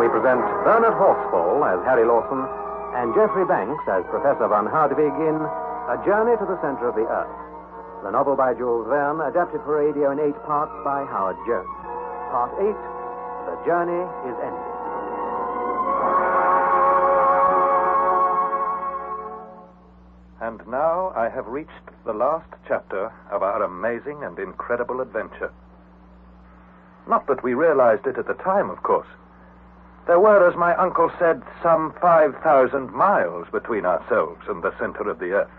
we present Bernard Horsfall as Harry Lawson and Geoffrey Banks as Professor von Hardwig in A Journey to the Center of the Earth. The novel by Jules Verne, adapted for radio in 8 parts by Howard Jones. Part 8, The Journey is Ended. And now I have reached the last chapter of our amazing and incredible adventure. Not that we realized it at the time, of course. There were, as my uncle said, some 5,000 miles between ourselves and the center of the Earth.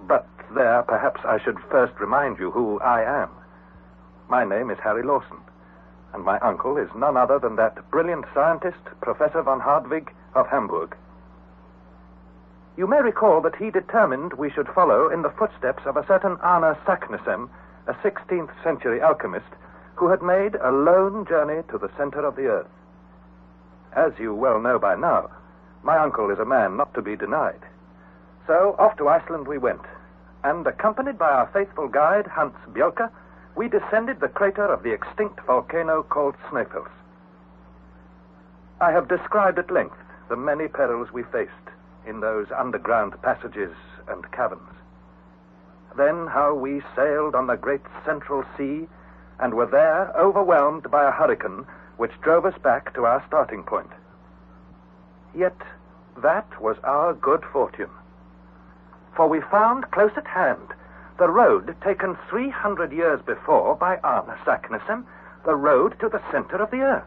But there, perhaps I should first remind you who I am. My name is Harry Lawson, and my uncle is none other than that brilliant scientist, Professor von Hardwig of Hamburg. You may recall that he determined we should follow in the footsteps of a certain Arne Saknussemm, a 16th century alchemist, who had made a lone journey to the center of the Earth. As you well know by now, my uncle is a man not to be denied. So off to Iceland we went, and accompanied by our faithful guide, Hans Bjelke, we descended the crater of the extinct volcano called Snæfellsnes. I have described at length the many perils we faced in those underground passages and caverns. Then how we sailed on the great central sea and were there overwhelmed by a hurricane which drove us back to our starting point. Yet that was our good fortune. For we found close at hand the road taken 300 years before by Arne Saknussemm, the road to the center of the Earth.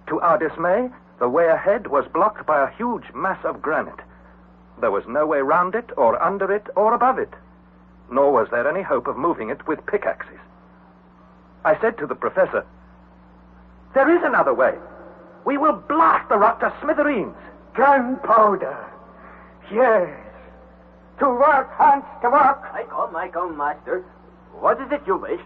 To our dismay, the way ahead was blocked by a huge mass of granite. There was no way round it, or under it, or above it. Nor was there any hope of moving it with pickaxes. I said to the professor, "There is another way. We will blast the rock to smithereens." Gunpowder. Yes. To work, Hans, to work. I come, master. What is it you wish?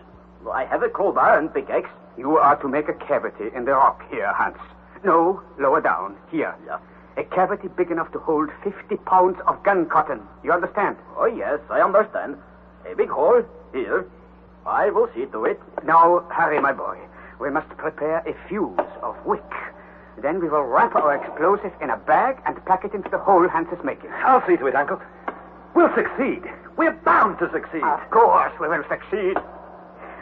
I have a crowbar and pickaxe. You are to make a cavity in the rock here, Hans. No, lower down, here. Yeah. A cavity big enough to hold 50 pounds of gun cotton. You understand? Oh, yes, I understand. A big hole, here. I will see to it. Now, Harry, my boy, we must prepare a fuse of wick. Then we will wrap our explosive in a bag and pack it into the hole Hans is making. I'll see to it, Uncle. We'll succeed. We're bound to succeed. Of course we will succeed.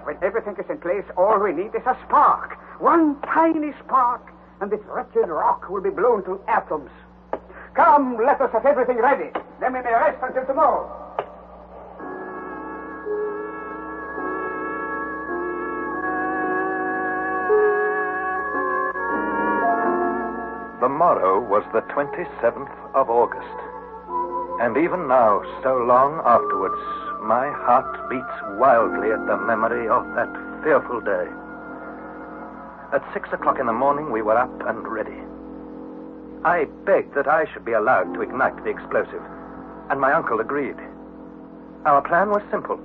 When everything is in place, all we need is a spark. One tiny spark, and this wretched rock will be blown to atoms. Come, let us have everything ready. Then we may rest until tomorrow. The morrow was the 27th of August. And even now, so long afterwards, my heart beats wildly at the memory of that fearful day. At 6 o'clock in the morning, we were up and ready. I begged that I should be allowed to ignite the explosive, and my uncle agreed. Our plan was simple.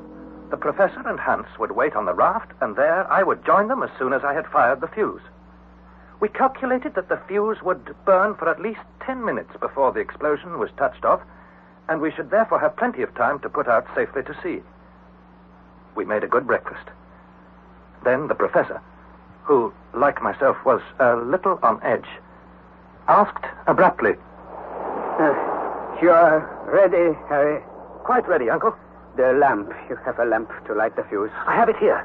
The professor and Hans would wait on the raft, and there I would join them as soon as I had fired the fuse. We calculated that the fuse would burn for at least 10 minutes before the explosion was touched off, and we should therefore have plenty of time to put out safely to sea. We made a good breakfast. Then the professor, who, like myself, was a little on edge, asked abruptly, You are ready, Harry? "Quite ready, Uncle." The lamp. You have a lamp to light the fuse. "I have it here."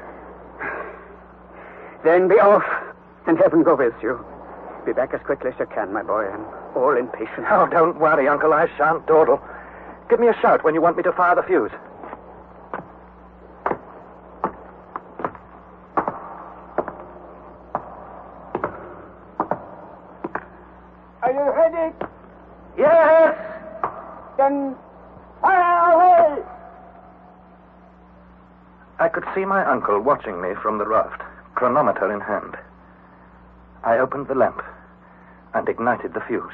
Then be off, and heaven go with you. Be back as quickly as you can, my boy. I'm all impatient. Oh, don't worry, Uncle. I shan't dawdle. Give me a shout when you want me to fire the fuse. Are you ready? Yes! Then fire away! I could see my uncle watching me from the raft, chronometer in hand. I opened the lamp and ignited the fuse.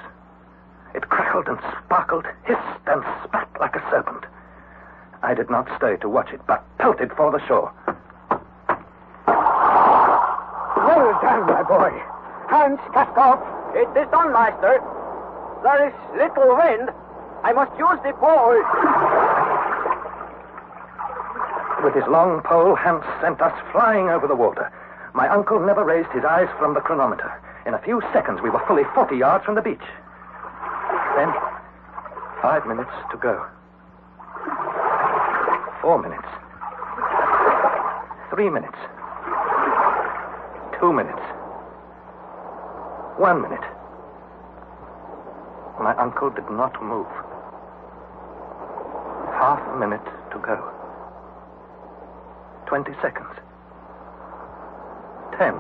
It crackled and sparkled, hissed and spat like a serpent. I did not stay to watch it, but pelted for the shore. Well done, my boy. Hans, cast off. It is done, master. There is little wind. I must use the pole. With his long pole, Hans sent us flying over the water. My uncle never raised his eyes from the chronometer. In a few seconds, we were fully 40 yards from the beach. Then, 5 minutes to go. 4 minutes. 3 minutes. 2 minutes. 1 minute. My uncle did not move. Half a minute to go. 20 seconds. 10.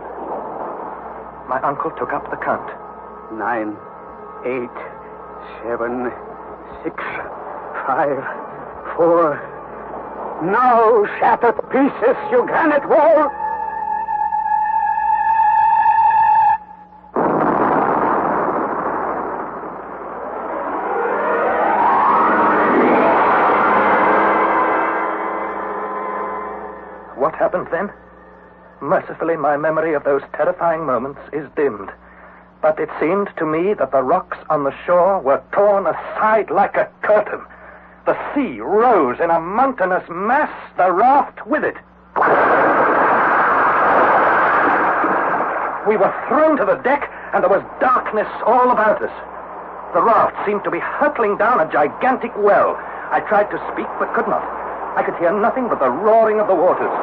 My uncle took up the count. 9, 8, 7, 6, 5, 4. Now shatter to pieces, you granite wall! What happened then? Mercifully, my memory of those terrifying moments is dimmed. But it seemed to me that the rocks on the shore were torn aside like a curtain. The sea rose in a mountainous mass, the raft with it. We were thrown to the deck, and there was darkness all about us. The raft seemed to be hurtling down a gigantic well. I tried to speak, but could not. I could hear nothing but the roaring of the waters.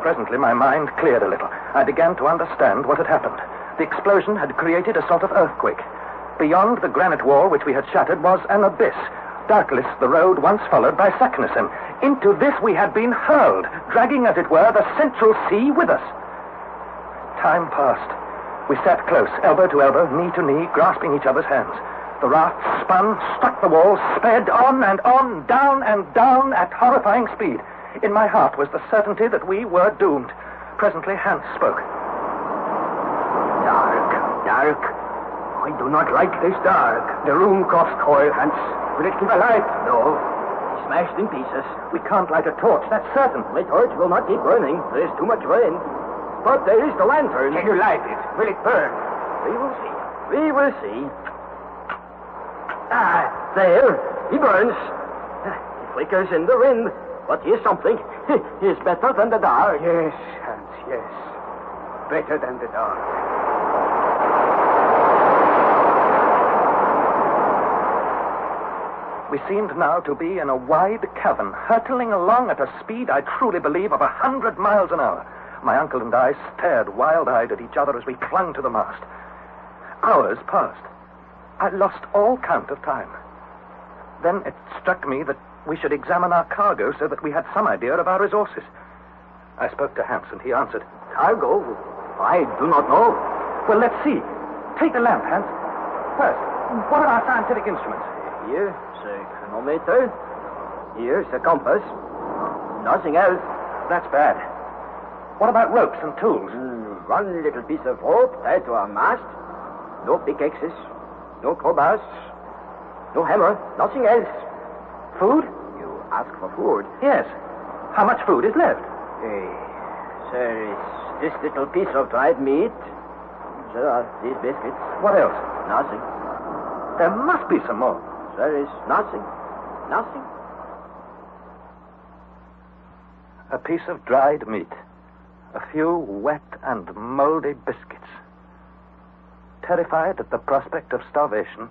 Presently, my mind cleared a little. I began to understand what had happened. The explosion had created a sort of earthquake. Beyond the granite wall which we had shattered was an abyss. Doubtless the road once followed by Saknussemm. Into this we had been hurled, dragging, as it were, the central sea with us. Time passed. We sat close, elbow to elbow, knee to knee, grasping each other's hands. The raft spun, struck the wall, sped on and on, down and down at horrifying speed. In my heart was the certainty that we were doomed. Presently, Hans spoke. Dark. I do not like this dark. The room cost coal, Hans. Will it give a light? No. Smashed in pieces. We can't light a torch, that's certain. My torch will not keep burning. There is too much rain. But there is the lantern. Can you light it? Will it burn? We will see. We will see. Ah, there. He burns. He flickers in the wind. But here's something. He is better than the dark. Yes, Hans, yes. Better than the dark. We seemed now to be in a wide cavern, hurtling along at a speed, I truly believe, of 100 miles an hour. My uncle and I stared wild-eyed at each other as we clung to the mast. Hours passed. I lost all count of time. Then it struck me that we should examine our cargo so that we had some idea of our resources. I spoke to Hans, and he answered. Cargo? I do not know. Well, let's see. Take the lamp, Hans. First, what are our scientific instruments? Here's a chronometer. Here's a compass. Nothing else. That's bad. What about ropes and tools? One little piece of rope tied to our mast. No pickaxes. No crowbars. No hammer. Nothing else. Food? You ask for food? Yes. How much food is left? There is this little piece of dried meat. There are these biscuits. What else? Nothing. There must be some more. There is nothing. Nothing. A piece of dried meat. A few wet and moldy biscuits. Terrified at the prospect of starvation,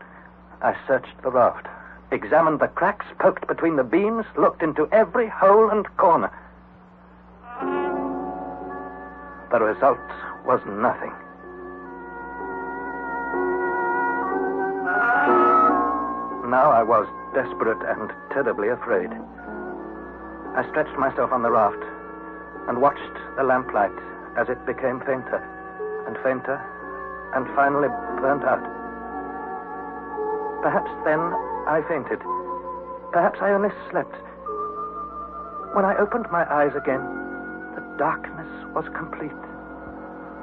I searched the raft, examined the cracks poked between the beams, looked into every hole and corner. The result was nothing. Now I was desperate and terribly afraid. I stretched myself on the raft and watched the lamplight as it became fainter and fainter and finally burnt out. Perhaps then I fainted. Perhaps I only slept. When I opened my eyes again, the darkness was complete.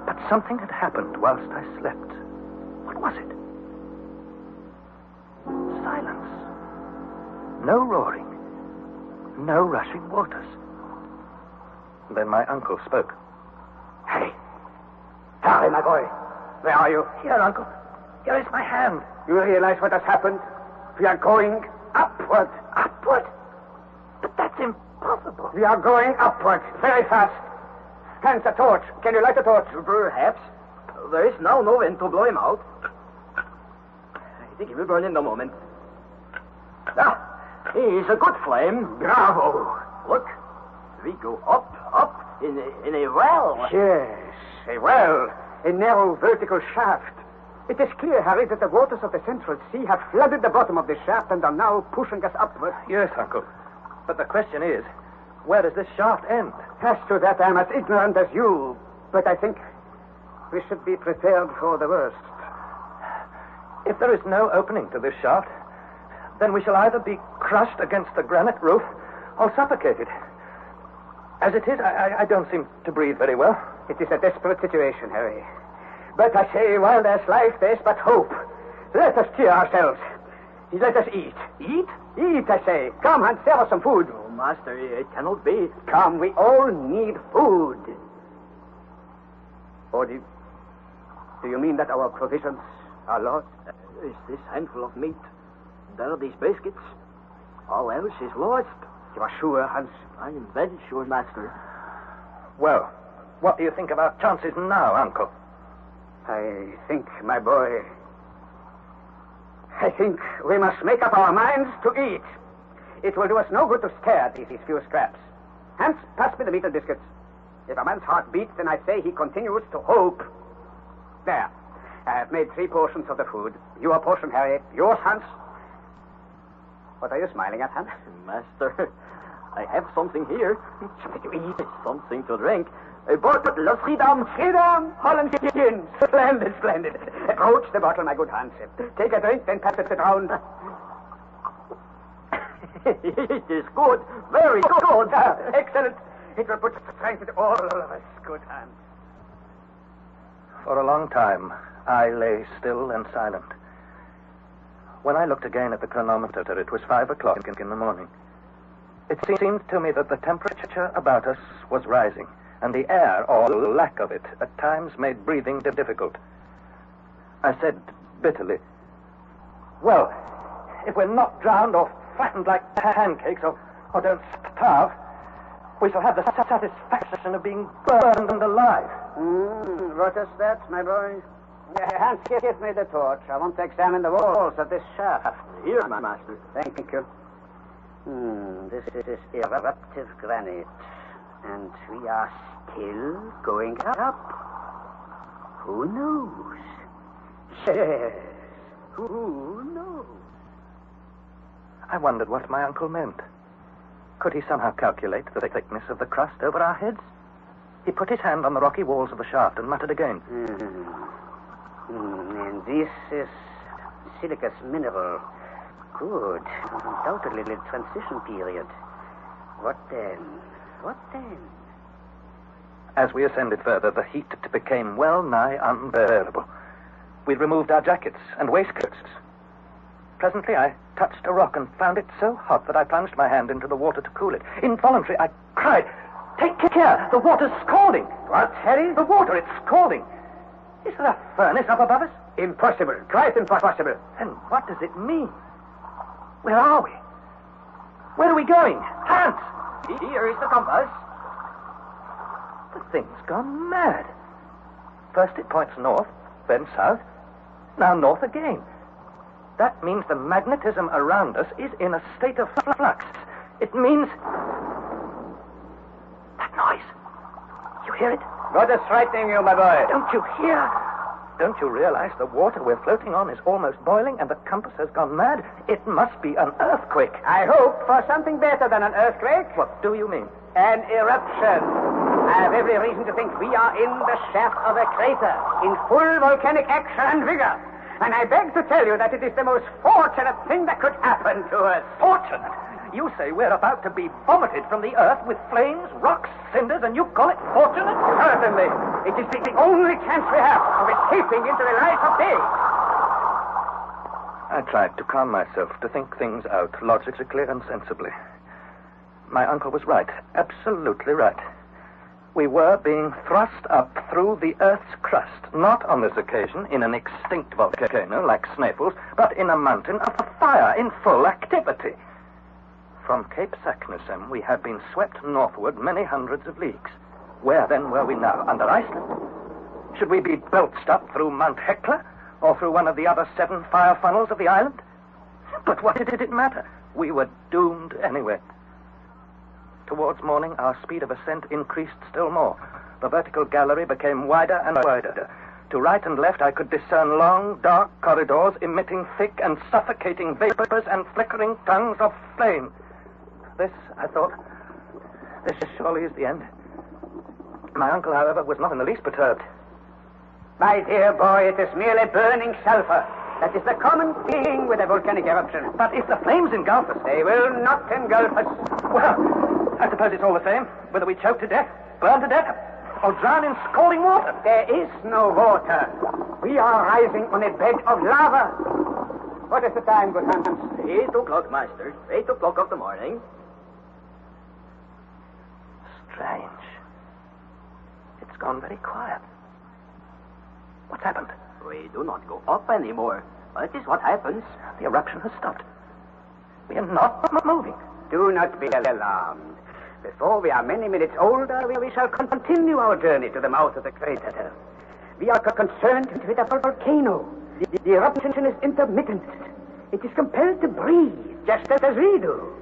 But something had happened whilst I slept. What was it? Silence. No roaring. No rushing waters. Then my uncle spoke. Harry. Harry, my boy. Where are you? Here, Uncle. Here is my hand. You realize what has happened? We are going upward. Upward? But that's impossible. We are going upward very fast. Hans, a torch. Can you light a torch? Perhaps. There is now no wind to blow him out. I think he will burn in a moment. Ah, he's a good flame. Bravo. Look, we go up, in a well. Yes, a well. A narrow vertical shaft. It is clear, Harry, that the waters of the Central Sea have flooded the bottom of the shaft and are now pushing us upward. Yes, Uncle. But the question is, where does this shaft end? As to that, I'm as ignorant as you. But I think we should be prepared for the worst. If there is no opening to this shaft, then we shall either be crushed against the granite roof or suffocated. As it is, I don't seem to breathe very well. It is a desperate situation, Harry. But I say, while there's life, there's but hope. Let us cheer ourselves. Let us eat. Eat? Eat, I say. Come and serve us some food. Oh, Master, it cannot be. Come, we all need food. Or do you mean that our provisions are lost? Is this handful of meat? There are these biscuits. All else is lost. You are sure, Hans? I am very sure, Master. Well, what do you think of our chances now, Uncle? I think, my boy, I think we must make up our minds to eat. It will do us no good to stare at these few scraps. Hans, pass me the meat and biscuits. If a man's heart beats, then I say he continues to hope. There. I have made 3 portions of the food. Your portion, Harry. Yours, Hans. What are you smiling at, Hans? Master, I have something here. Something to eat. Something to drink. A bottle of Schiedam. Schiedam, Holland gin. Splendid, splendid. Approach the bottle, my good Hans. Take a drink, then pass it round. It is good. Very good. Excellent. It will put strength into all of us, good Hans. For a long time, I lay still and silent. When I looked again at the chronometer, it was 5 o'clock in the morning. It seemed to me that the temperature about us was rising, and the air, or lack of it, at times made breathing difficult. I said bitterly, well, if we're not drowned or flattened like pancakes or don't starve, we shall have the satisfaction of being burned alive. What is that, my boy? Hans, give me the torch. I want to examine the walls of this shaft. Here, my master. Thank you. This is eruptive granite. And we are still going up. Who knows? Yes. Who knows? I wondered what my uncle meant. Could he somehow calculate the thickness of the crust over our heads? He put his hand on the rocky walls of the shaft and muttered again. And this is silicous mineral. Good. Undoubtedly the transition period. What then? What then? As we ascended further, the heat became well nigh unbearable. We removed our jackets and waistcoats. Presently, I touched a rock and found it so hot that I plunged my hand into the water to cool it. Involuntarily, I cried, "Take care! The water's scalding!" What, Harry? The water, it's scalding. Is there a furnace up above us? Impossible. Quite impossible. Then what does it mean? Where are we? Where are we going? Hans! Here is the compass. The thing's gone mad. First it points north, then south, now north again. That means the magnetism around us is in a state of flux. It means... That noise. You hear it? What is frightening you, my boy? Don't you hear? Don't you realize the water we're floating on is almost boiling and the compass has gone mad? It must be an earthquake. I hope for something better than an earthquake. What do you mean? An eruption. I have every reason to think we are in the shaft of a crater, in full volcanic action and vigor. And I beg to tell you that it is the most fortunate thing that could happen to us. Fortunate? You say we're about to be vomited from the earth with flames, rocks, cinders, and you call it fortunate? Certainly. It is the only chance we have of escaping into the light of day. I tried to calm myself, to think things out logically and sensibly. My uncle was right, absolutely right. We were being thrust up through the Earth's crust, not on this occasion in an extinct volcano like Sneffels, but in a mountain of fire in full activity. From Cape Saknussemm, we had been swept northward many hundreds of leagues. Where, then, were we now? Under Iceland? Should we be belched up through Mount Hecla? Or through one of the other 7 fire funnels of the island? But what did it matter? We were doomed anyway. Towards morning, our speed of ascent increased still more. The vertical gallery became wider and wider. To right and left, I could discern long, dark corridors emitting thick and suffocating vapors and flickering tongues of flame. This, I thought, this surely is the end. My uncle, however, was not in the least perturbed. My dear boy, it is merely burning sulfur. That is the common thing with a volcanic eruption. But if the flames engulf us... They will not engulf us. Well, I suppose it's all the same, whether we choke to death, burn to death, or drown in scalding water. There is no water. We are rising on a bed of lava. What is the time, good Hans? 8 o'clock, Master. 8 o'clock of the morning. Strange. It's gone very quiet. What's happened? We do not go up anymore. That is what happens. The eruption has stopped. We are not moving. Do not be alarmed. Before we are many minutes older, we shall continue our journey to the mouth of the crater. We are concerned with a volcano. The eruption is intermittent. It is compelled to breathe, just as we do.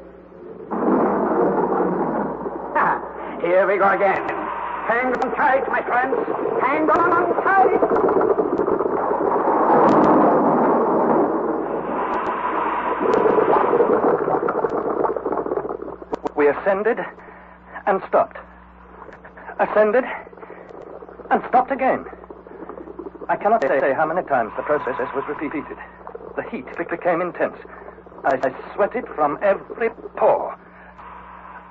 Here we go again. Hang on tight, my friends. Hang on tight. We ascended and stopped. Ascended and stopped again. I cannot say how many times the process was repeated. The heat became intense. I sweated from every pore.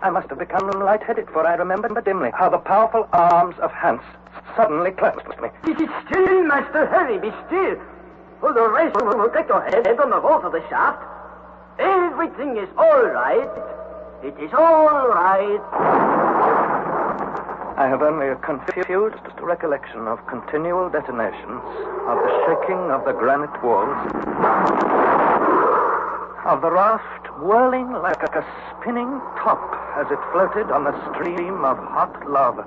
I must have become lightheaded, for I remember dimly how the powerful arms of Hans suddenly clasped me. Be still, Master. Hurry, be still. For the rest will take your head on the vault of the shaft. Everything is all right. It is all right. I have only a confused recollection of continual detonations, of the shaking of the granite walls, of the raft whirling like a spinning top as it floated on a stream of hot lava.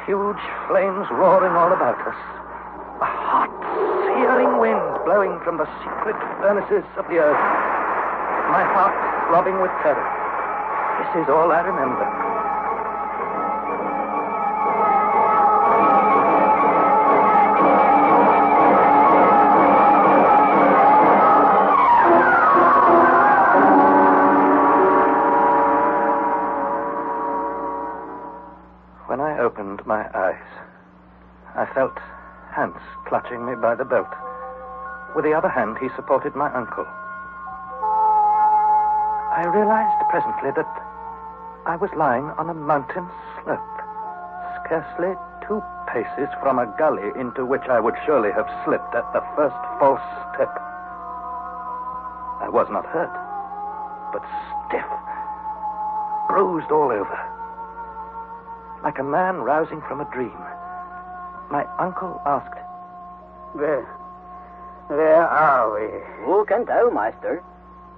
Huge flames roaring all about us. A hot, searing wind blowing from the secret furnaces of the earth. My heart throbbing with terror. This is all I remember. When I opened my eyes, I felt Hans clutching me by the belt. With the other hand, he supported my uncle. I realized presently that I was lying on a mountain slope, scarcely 2 paces from a gully into which I would surely have slipped at the first false step. I was not hurt, but stiff, bruised all over. Like a man rousing from a dream, my uncle asked, Where are we? Who can tell, Master?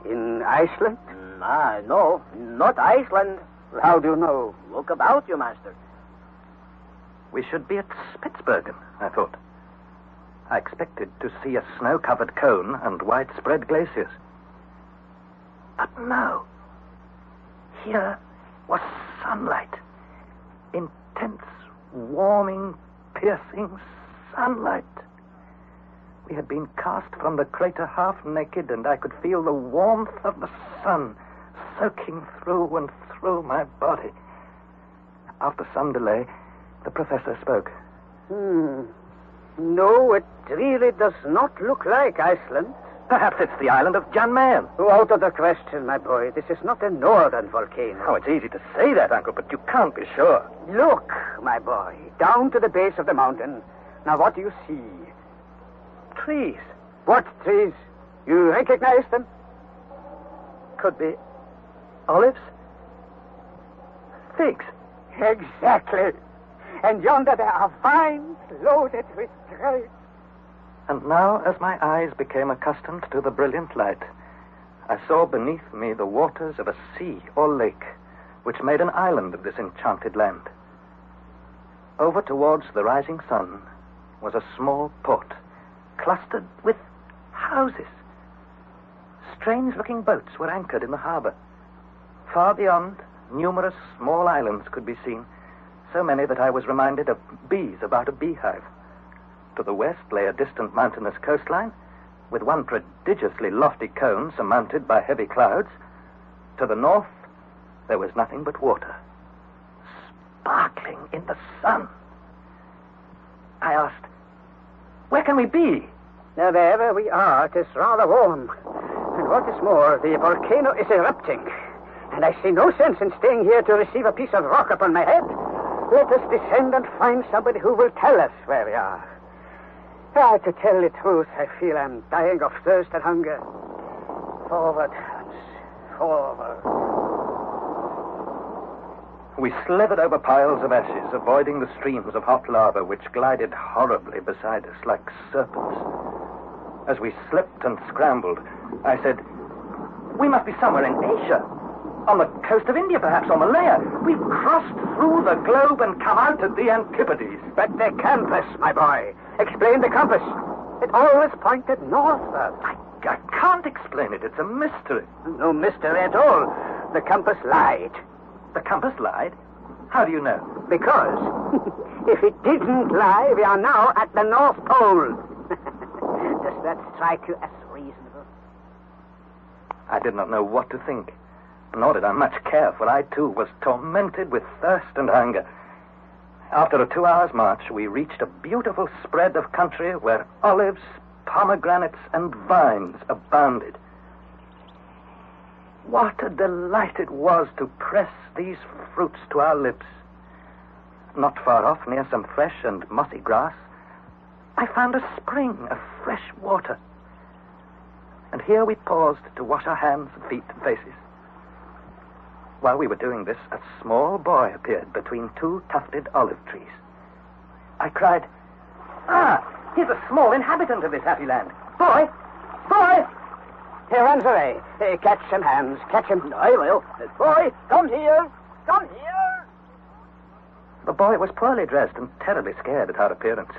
In Iceland? No, not Iceland. How do you know? Look about you, Master. We should be at Spitsbergen, I thought. I expected to see a snow-covered cone and widespread glaciers. But no. Here was sunlight. Intense, warming, piercing sunlight. We had been cast from the crater half naked, and I could feel the warmth of the sun soaking through and through my body. After some delay, the professor spoke. No, it really does not look like Iceland. Perhaps it's the island of Jan Mayen. Out of the question, my boy. This is not a northern volcano. Oh, it's easy to say that, Uncle, but you can't be sure. Look, my boy, down to the base of the mountain. Now, what do you see? Trees. What trees? You recognize them? Could be olives. Figs. Exactly. And yonder there are vines loaded with grapes. And now, as my eyes became accustomed to the brilliant light, I saw beneath me the waters of a sea or lake, which made an island of this enchanted land. Over towards the rising sun was a small port, clustered with houses. Strange-looking boats were anchored in the harbor. Far beyond, numerous small islands could be seen, so many that I was reminded of bees about a beehive. To the west lay a distant mountainous coastline, with one prodigiously lofty cone surmounted by heavy clouds. To the north, there was nothing but water, sparkling in the sun. I asked, "Where can we be?" Now, wherever we are, it is rather warm. And what is more, the volcano is erupting. And I see no sense in staying here to receive a piece of rock upon my head. Let us descend and find somebody who will tell us where we are. To tell the truth, I feel I'm dying of thirst and hunger. Forward, Hans, forward. We slithered over piles of ashes, avoiding the streams of hot lava which glided horribly beside us like serpents. As we slipped and scrambled, I said, "We must be somewhere in Asia. On the coast of India, perhaps, or Malaya. We've crossed through the globe and come out at the Antipodes." But the compass, my boy. Explain the compass. It always pointed northward. I can't explain it. It's a mystery. No mystery at all. The compass lied. The compass lied? How do you know? Because if it didn't lie, we are now at the North Pole. Does that strike you as reasonable? I did not know what to think, nor did I much care, for I, too, was tormented with thirst and hunger. After a 2 hours' march, we reached a beautiful spread of country where olives, pomegranates, and vines abounded. What a delight it was to press these fruits to our lips. Not far off, near some fresh and mossy grass, I found a spring of fresh water. And here we paused to wash our hands, feet, and faces. While we were doing this, a small boy appeared between two tufted olive trees. I cried, "Ah, here's a small inhabitant of this happy land. Boy! Boy!" He runs away. Catch him, Hans. Catch him. I will. Boy, come here. Come here. The boy was poorly dressed and terribly scared at our appearance.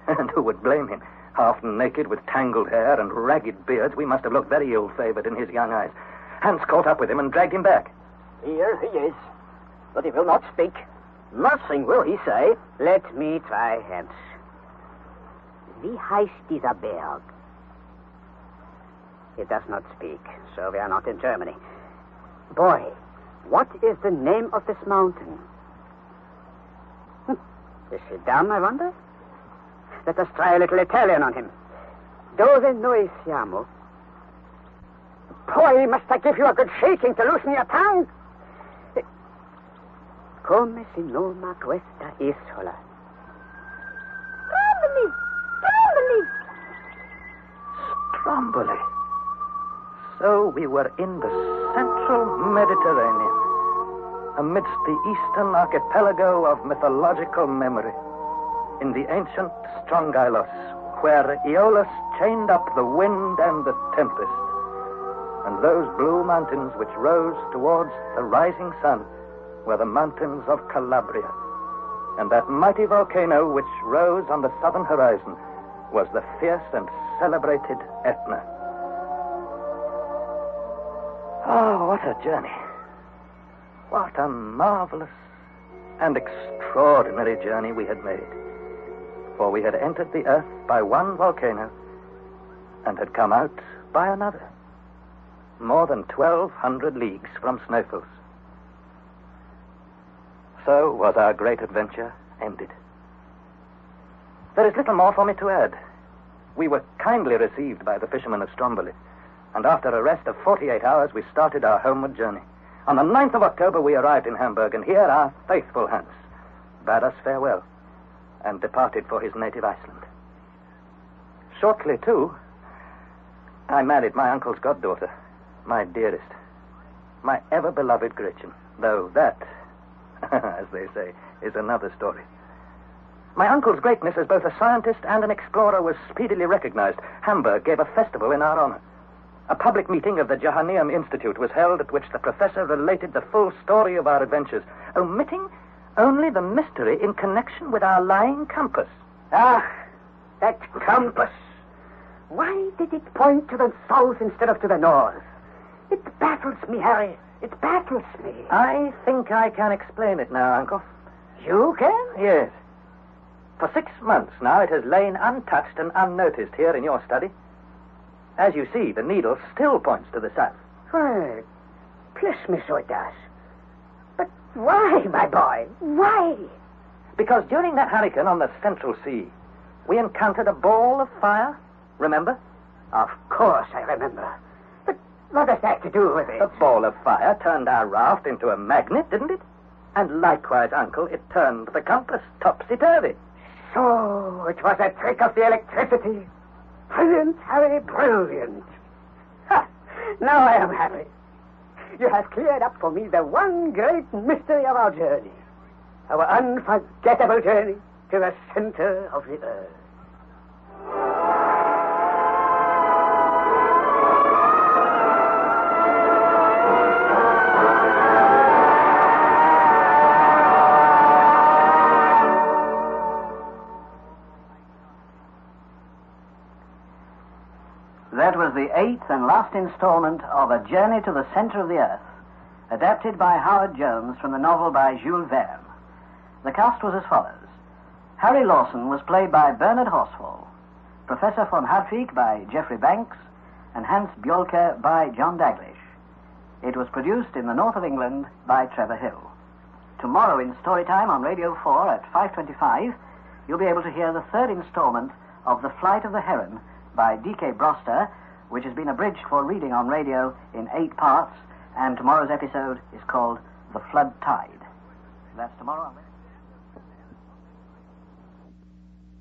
And who would blame him? Half naked with tangled hair and ragged beards, we must have looked very ill-favored in his young eyes. Hans caught up with him and dragged him back. Here he is. But he will not speak. Nothing will he say. Let me try, Hans. Wie heißt dieser Berg? He does not speak, so we are not in Germany. Boy, what is the name of this mountain? Is he dumb, I wonder? Let us try a little Italian on him. Dove noi siamo? Boy, must I give you a good shaking to loosen your tongue? Come si noma questa isola? Stromboli! Stromboli! Stromboli. So we were in the central Mediterranean, amidst the eastern archipelago of mythological memory, in the ancient Strongylos, where Aeolus chained up the wind and the tempest, and those blue mountains which rose towards the rising sun were the mountains of Calabria, and that mighty volcano which rose on the southern horizon was the fierce and celebrated Etna. Oh, what a journey. What a marvelous and extraordinary journey we had made. For we had entered the earth by one volcano and had come out by another, more than 1,200 leagues from Snæfell's. So was our great adventure ended. There is little more for me to add. We were kindly received by the fishermen of Stromboli, and after a rest of 48 hours, we started our homeward journey. On the 9th of October, we arrived in Hamburg, and here our faithful Hans bade us farewell and departed for his native Iceland. Shortly, too, I married my uncle's goddaughter, my dearest, my ever-beloved Gretchen, though that, as they say, is another story. My uncle's greatness as both a scientist and an explorer was speedily recognized. Hamburg gave a festival in our honor. a public meeting of the Johanneum Institute was held at which the professor related the full story of our adventures, omitting only the mystery in connection with our lying compass. Ah, that compass. Why did it point to the south instead of to the north? It baffles me, Harry. It baffles me. I think I can explain it now, Uncle. You can? Yes. For 6 months now, it has lain untouched and unnoticed here in your study. As you see, the needle still points to the south. Why, bless me, so it does. But why, my boy? Why? Because during that hurricane on the Central Sea, we encountered a ball of fire. Remember? Of course I remember. But what has that to do with it? The ball of fire turned our raft into a magnet, didn't it? And likewise, Uncle, it turned the compass topsy-turvy. So it was a trick of the electricity. Brilliant, Harry, brilliant. Ha! Now I am happy. You have cleared up for me the one great mystery of our journey. Our unforgettable journey to the center of the earth. That was the 8th and last installment of A Journey to the Center of the Earth, adapted by Howard Jones from the novel by Jules Verne. The cast was as follows. Harry Lawson was played by Bernard Horsfall, Professor von Hadvig by Geoffrey Banks, and Hans Bjolke by John Daglish. It was produced in the north of England by Trevor Hill. Tomorrow in Storytime on Radio 4 at 5:25, you'll be able to hear the 3rd installment of The Flight of the Heron by D.K. Broster, which has been abridged for reading on radio in 8 parts, and tomorrow's episode is called The Flood Tide. That's tomorrow on Radio